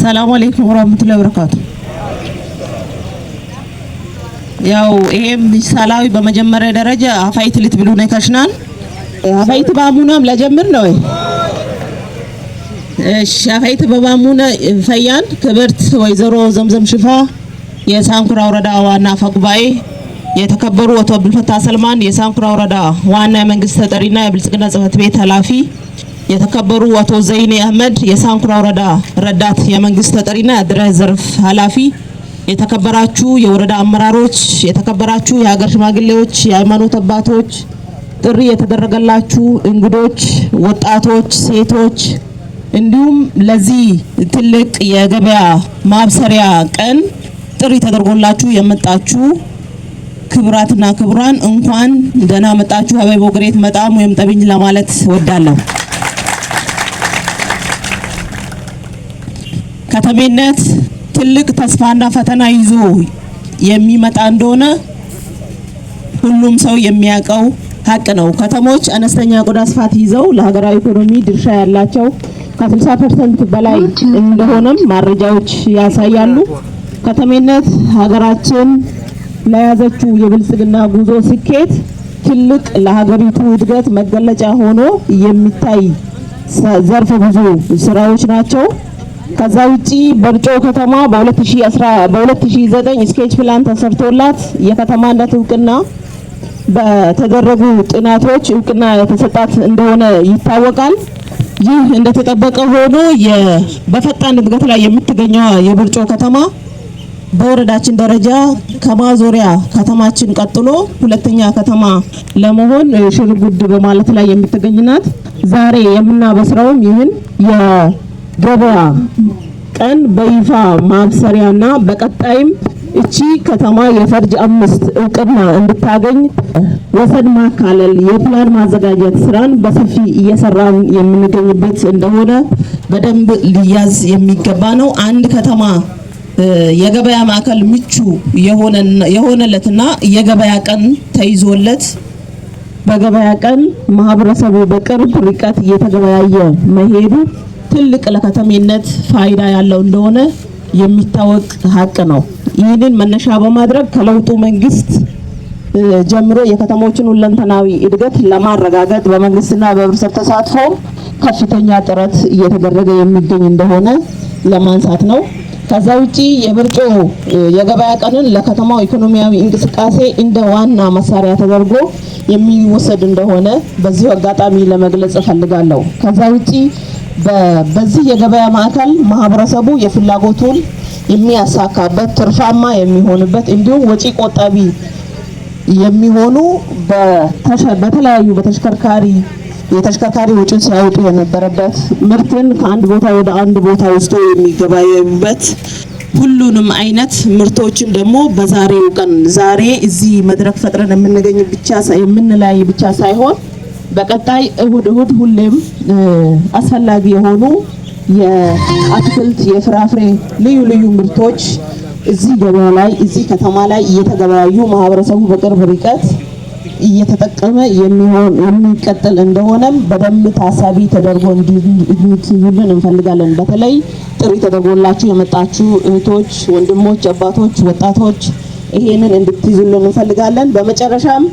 ሰላም አለይኩም ወራህመቱላሂ ወበረካቱ። ያው ይሄም ሰላዊ በመጀመሪያ ደረጃ አፋይት ልትብሉ ነው ከሽናን አፋይት ባሙናም ለጀምር ነው። እሺ አፋይት በባሙና ፈያን ክብርት ወይዘሮ ዘምዘም ሽፋ የሳንኩራ ወረዳ ዋና አፈ ጉባኤ፣ የተከበሩ አቶ አብዱልፈታህ ሰልማን የሳንኩራ ወረዳ ዋና የመንግስት ተጠሪና የብልጽግና ጽህፈት ቤት ኃላፊ፣ የተከበሩ አቶ ዘይኔ አህመድ የሳንኩራ ወረዳ ረዳት የመንግስት ተጠሪና የአደረጃጀት ዘርፍ ኃላፊ፣ የተከበራችሁ የወረዳ አመራሮች፣ የተከበራችሁ የሀገር ሽማግሌዎች፣ የሃይማኖት አባቶች፣ ጥሪ የተደረገላችሁ እንግዶች፣ ወጣቶች፣ ሴቶች እንዲሁም ለዚህ ትልቅ የገበያ ማብሰሪያ ቀን ጥሪ ተደርጎላችሁ የመጣችሁ ክብራትና ክብራን እንኳን ደህና መጣችሁ። አበቦ ግሬት መጣም ወይም ጠብኝ ለማለት ወዳለሁ። ከተሜነት ትልቅ ተስፋና ፈተና ይዞ የሚመጣ እንደሆነ ሁሉም ሰው የሚያውቀው ሀቅ ነው። ከተሞች አነስተኛ ቆዳ ስፋት ይዘው ለሀገራዊ ኢኮኖሚ ድርሻ ያላቸው ከ60% በላይ እንደሆነም መረጃዎች ያሳያሉ። ከተሜነት ሀገራችን ለያዘችው የብልጽግና ጉዞ ስኬት ትልቅ ለሀገሪቱ እድገት መገለጫ ሆኖ የሚታይ ዘርፈ ብዙ ስራዎች ናቸው። ከዛ ውጪ በርጮ ከተማ በ2009 ስኬች ፕላን ተሰርቶላት የከተማነት እውቅና በተደረጉ ጥናቶች እውቅና የተሰጣት እንደሆነ ይታወቃል። ይህ እንደተጠበቀ ሆኖ በፈጣን እድገት ላይ የምትገኘው የበርጮ ከተማ በወረዳችን ደረጃ ከማዞሪያ ከተማችን ቀጥሎ ሁለተኛ ከተማ ለመሆን ሽርጉድ በማለት ላይ የምትገኝናት። ዛሬ የምናበስረውም ይህን የገበያ ቀን በይፋ ማብሰሪያና በቀጣይም እቺ ከተማ የፈርጅ 5 እውቅና እንድታገኝ ወሰን ማካለል የፕላን ማዘጋጀት ስራን በሰፊ እየሰራን የምንገኝበት እንደሆነ በደንብ ሊያዝ የሚገባ ነው። አንድ ከተማ የገበያ ማዕከል ምቹ የሆነለትና የገበያ ቀን ተይዞለት በገበያ ቀን ማህበረሰቡ በቅርብ ርቀት እየተገበያየ መሄዱ ትልቅ ለከተሜነት ፋይዳ ያለው እንደሆነ የሚታወቅ ሀቅ ነው። ይህንን መነሻ በማድረግ ከለውጡ መንግስት ጀምሮ የከተሞችን ሁለንተናዊ እድገት ለማረጋገጥ በመንግስትና በህብረተሰብ ተሳትፎ ከፍተኛ ጥረት እየተደረገ የሚገኝ እንደሆነ ለማንሳት ነው። ከዛ ውጪ የበርጮ የገበያ ቀንን ለከተማው ኢኮኖሚያዊ እንቅስቃሴ እንደ ዋና መሳሪያ ተደርጎ የሚወሰድ እንደሆነ በዚህ አጋጣሚ ለመግለጽ እፈልጋለሁ። ከዛ ውጪ በዚህ የገበያ ማዕከል ማህበረሰቡ የፍላጎቱን የሚያሳካበት ትርፋማ የሚሆንበት እንዲሁም ወጪ ቆጣቢ የሚሆኑ በተለያዩ የተሽከርካሪ ወጪ ሲያወጡ የነበረበት ምርትን ከአንድ ቦታ ወደ አንድ ቦታ ወስዶ የሚገበያዩበት ሁሉንም አይነት ምርቶችን ደግሞ በዛሬው ቀን ዛሬ እዚህ መድረክ ፈጥረን የምንለያይ ብቻ ሳይሆን በቀጣይ እሁድ ሁሌም አስፈላጊ የሆኑ የአትክልት የፍራፍሬ ልዩ ምርቶች እዚህ ገበያ ላይ እዚህ ከተማ ላይ እየተገበያዩ ማህበረሰቡ በቅርብ ርቀት እየተጠቀመ የሚቀጥል እንደሆነም በደንብ ታሳቢ ተደርጎ እንድትይዙልን እንፈልጋለን። በተለይ ጥሪ ተደርጎላችሁ የመጣችሁ እህቶች፣ ወንድሞች፣ አባቶች፣ ወጣቶች ይሄንን እንድትይዙልን እንፈልጋለን። በመጨረሻም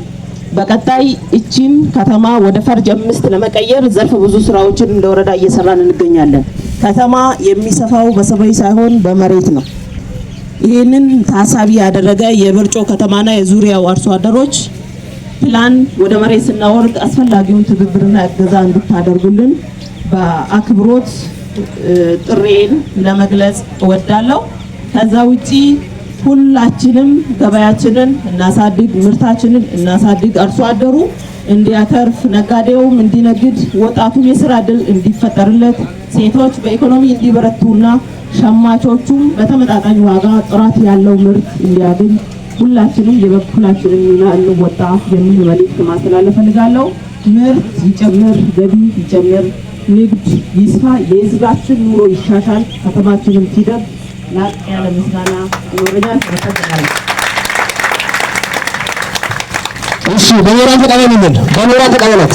በቀጣይ እቺን ከተማ ወደ ፈርጅ 5 ለመቀየር ዘርፍ ብዙ ስራዎችን እንደወረዳ እየሰራን እንገኛለን። ከተማ የሚሰፋው በሰማይ ሳይሆን በመሬት ነው። ይሄንን ታሳቢ ያደረገ የበርጮ ከተማና የዙሪያው አርሶ አደሮች ፕላን ወደ መሬት ስናወርድ አስፈላጊውን ትብብርና እገዛ እንድታደርጉልን በአክብሮት ጥሬን ለመግለጽ እወዳለሁ። ከዛ ውጪ ሁላችንም ገበያችንን እናሳድግ፣ ምርታችንን እናሳድግ፣ አርሶ አደሩ እንዲያተርፍ፣ ነጋዴውም እንዲነግድ፣ ወጣቱም የስራ እድል እንዲፈጠርለት፣ ሴቶች በኢኮኖሚ እንዲበረቱና ሸማቾቹም በተመጣጣኝ ዋጋ ጥራት ያለው ምርት እንዲያገኝ ሁላችንም የበኩላችንን ሚና እንወጣ የሚል መልእክት ማስተላለፍ ፈልጋለሁ። ምርት ይጨምር፣ ገቢ ይጨምር፣ ንግድ ይስፋ፣ የህዝባችን ኑሮ ይሻሻል፣ ከተማችንም ትደግ። ላቅ ያለ ምስጋና ይኖረኛል። ተመሰግናለሁ። እሺ በሞራል ተቀበሉልን። በሞራል ተቀበሉት።